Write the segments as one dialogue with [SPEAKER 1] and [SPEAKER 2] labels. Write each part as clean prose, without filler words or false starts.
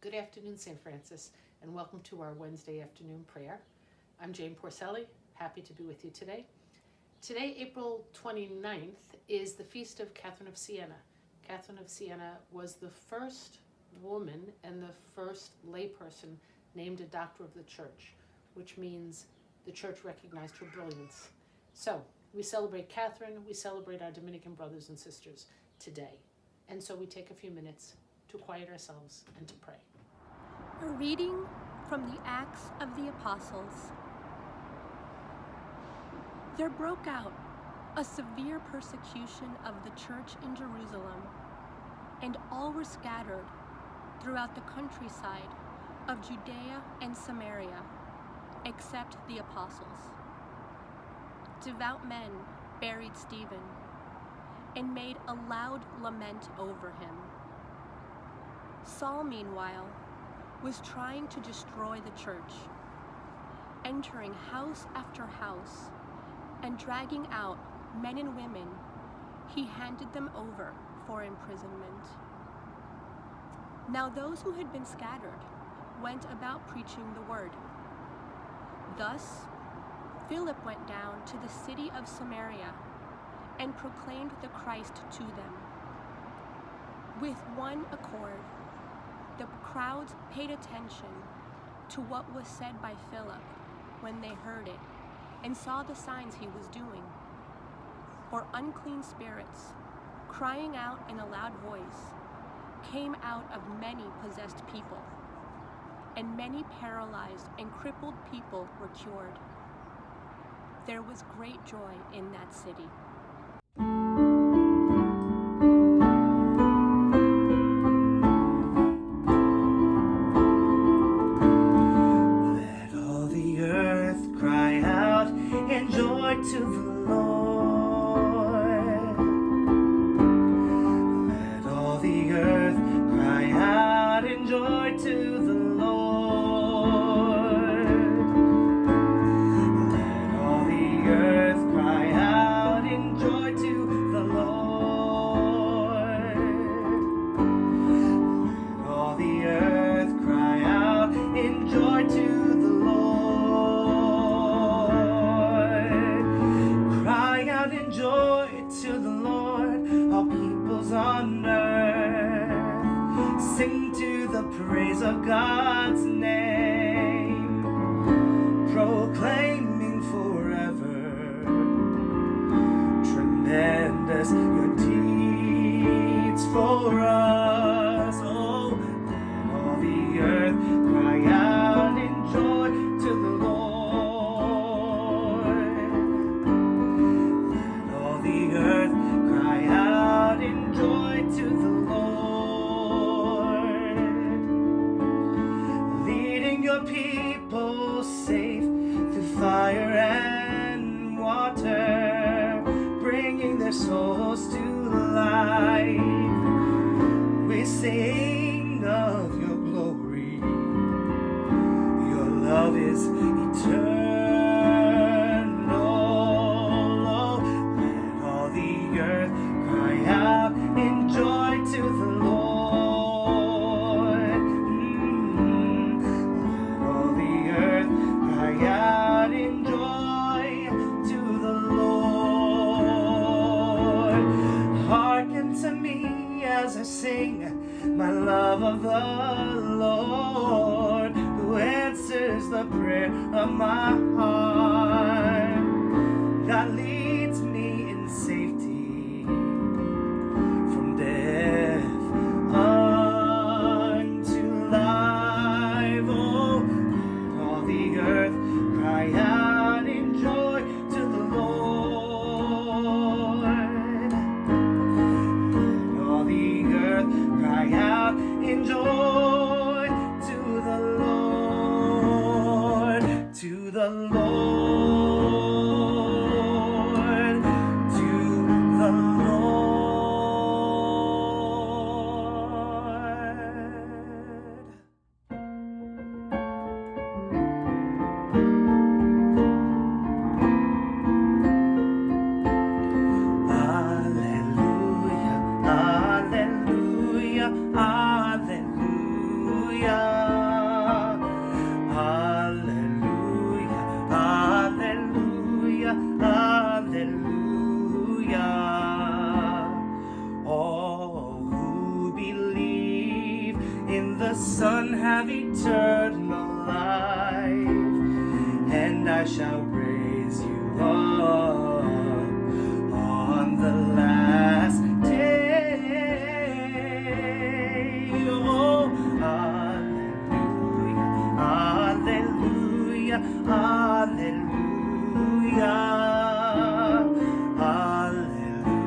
[SPEAKER 1] Good afternoon, St. Francis, and welcome to our Wednesday afternoon prayer. I'm Jane Porcelli, happy to be with you today. Today, April 29th, is the feast of Catherine of Siena. Catherine of Siena was the first woman and the first layperson named a doctor of the church, which means the church recognized her brilliance. So, we celebrate Catherine, we celebrate our Dominican brothers and sisters today. And so we take a few minutes to quiet ourselves and to pray.
[SPEAKER 2] A reading from the Acts of the Apostles. There broke out a severe persecution of the church in Jerusalem, and all were scattered throughout the countryside of Judea and Samaria, except the apostles. Devout men buried Stephen and made a loud lament over him. Saul, meanwhile, was trying to destroy the church, entering house after house and dragging out men and women. He handed them over for imprisonment. Now those who had been scattered went about preaching the word. Thus, Philip went down to the city of Samaria and proclaimed the Christ to them. With one accord, the crowds paid attention to what was said by Philip when they heard it and saw the signs he was doing. For unclean spirits, crying out in a loud voice, came out of many possessed people, and many paralyzed and crippled people were cured. There was great joy in that city.
[SPEAKER 3] To the Lord, let all the earth cry out in joy to the Lord. Let all the earth cry out in joy to the Lord. Let all the earth cry out in joy to the Lord. Joy to the Lord, all peoples on earth. Sing to the praise of God's name, proclaiming forever tremendous your deeds for us. Oh, let all the earth cry out in joy to the Lord. People safe through fire and water, bringing their souls to life. We sing of your glory, your love is eternal. Oh, let all the earth cry out in joy to the Lord. Out in joy to the Lord. Hearken to me as I sing my love of the Lord, who answers the prayer of my heart. God leads me in safety from death unto life. Oh, all the earth cry out in joy to the Lord. Let all the earth cry out in joy to the Lord, to the Lord, to the Hallelujah, Son have eternal life, and I shall raise you up on the last day. Oh, hallelujah, hallelujah, hallelujah, hallelujah,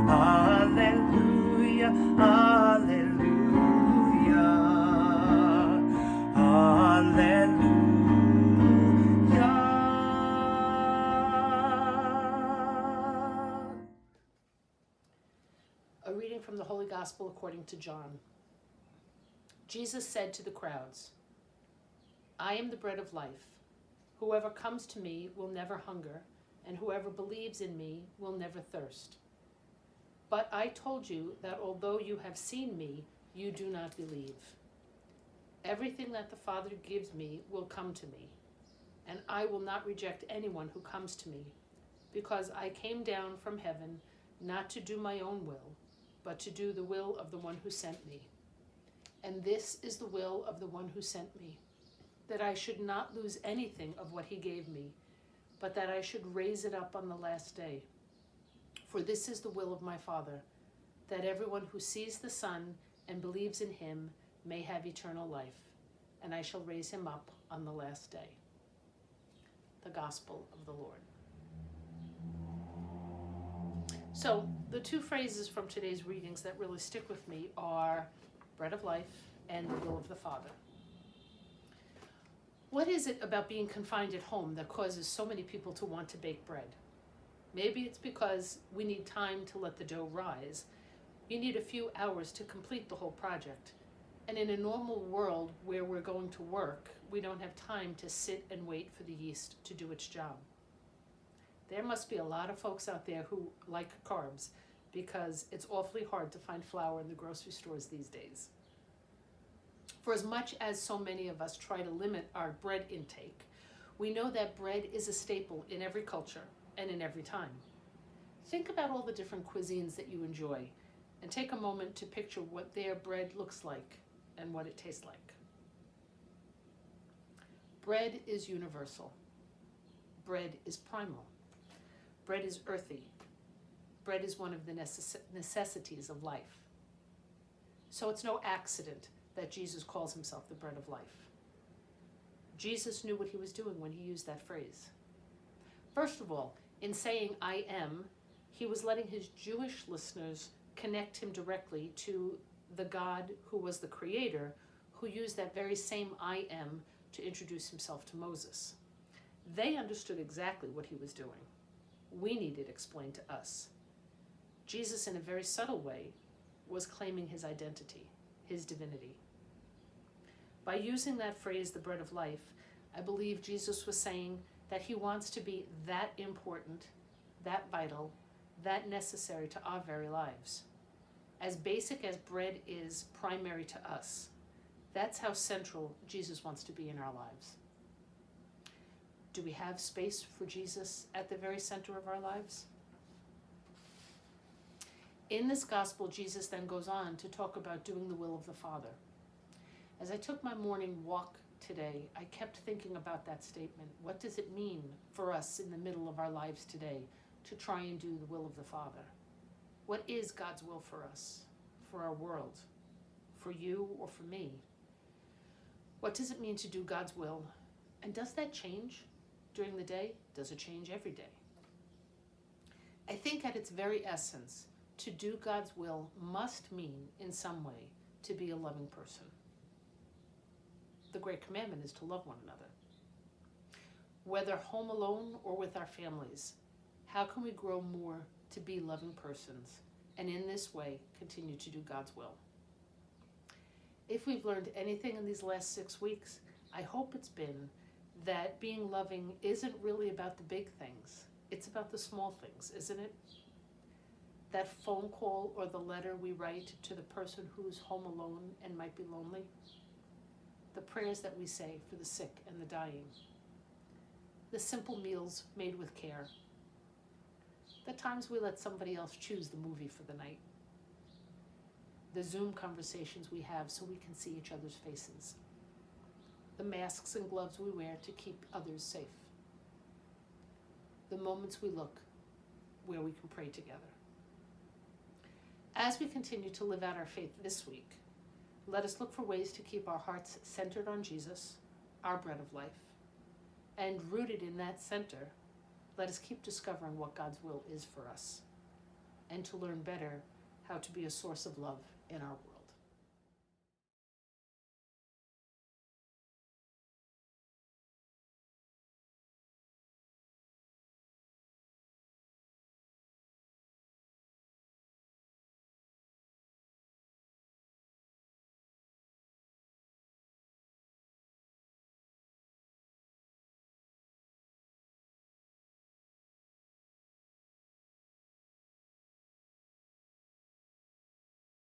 [SPEAKER 3] hallelujah, hallelujah.
[SPEAKER 1] A reading from the Holy Gospel according to John. Jesus said to the crowds, I am the bread of life. Whoever comes to me will never hunger, and whoever believes in me will never thirst. But I told you that although you have seen me, you do not believe. Everything that the Father gives me will come to me, and I will not reject anyone who comes to me, because I came down from heaven not to do my own will, but to do the will of the one who sent me. And this is the will of the one who sent me, that I should not lose anything of what he gave me, but that I should raise it up on the last day. For this is the will of my Father, that everyone who sees the Son and believes in him may have eternal life, and I shall raise him up on the last day. The Gospel of the Lord. So, the two phrases from today's readings that really stick with me are bread of life and the will of the Father. What is it about being confined at home that causes so many people to want to bake bread? Maybe it's because we need time to let the dough rise. You need a few hours to complete the whole project. And in a normal world where we're going to work, we don't have time to sit and wait for the yeast to do its job. There must be a lot of folks out there who like carbs, because it's awfully hard to find flour in the grocery stores these days. For as much as so many of us try to limit our bread intake, we know that bread is a staple in every culture and in every time. Think about all the different cuisines that you enjoy, and take a moment to picture what their bread looks like and what it tastes like. Bread is universal. Bread is primal. Bread is earthy. Bread is one of the necessities of life. So it's no accident that Jesus calls himself the bread of life. Jesus knew what he was doing when he used that phrase. First of all, in saying I am, he was letting his Jewish listeners connect him directly to the God who was the creator, who used that very same I am to introduce himself to Moses. They understood exactly what he was doing. We need it explained to us. Jesus, in a very subtle way, was claiming his identity, his divinity. By using that phrase, the bread of life, I believe Jesus was saying that he wants to be that important, that vital, that necessary to our very lives. As basic as bread is primary to us, that's how central Jesus wants to be in our lives. Do we have space for Jesus at the very center of our lives? In this gospel, Jesus then goes on to talk about doing the will of the Father. As I took my morning walk today, I kept thinking about that statement. What does it mean for us in the middle of our lives today to try and do the will of the Father? What is God's will for us, for our world, for you or for me? What does it mean to do God's will? And does that change during the day? Does it change every day? I think at its very essence, to do God's will must mean, in some way, to be a loving person. The great commandment is to love one another. Whether home alone or with our families, how can we grow more to be loving persons, and in this way continue to do God's will? If we've learned anything in these last 6 weeks, I hope it's been that being loving isn't really about the big things. It's about the small things, isn't it? That phone call or the letter we write to the person who's home alone and might be lonely. The prayers that we say for the sick and the dying. The simple meals made with care. The times we let somebody else choose the movie for the night. the Zoom conversations we have so we can see each other's faces, the masks and gloves we wear to keep others safe, the moments we look where we can pray together. As we continue to live out our faith this week, let us look for ways to keep our hearts centered on Jesus, our bread of life, and rooted in that center, let us keep discovering what God's will is for us, and to learn better how to be a source of love in our world.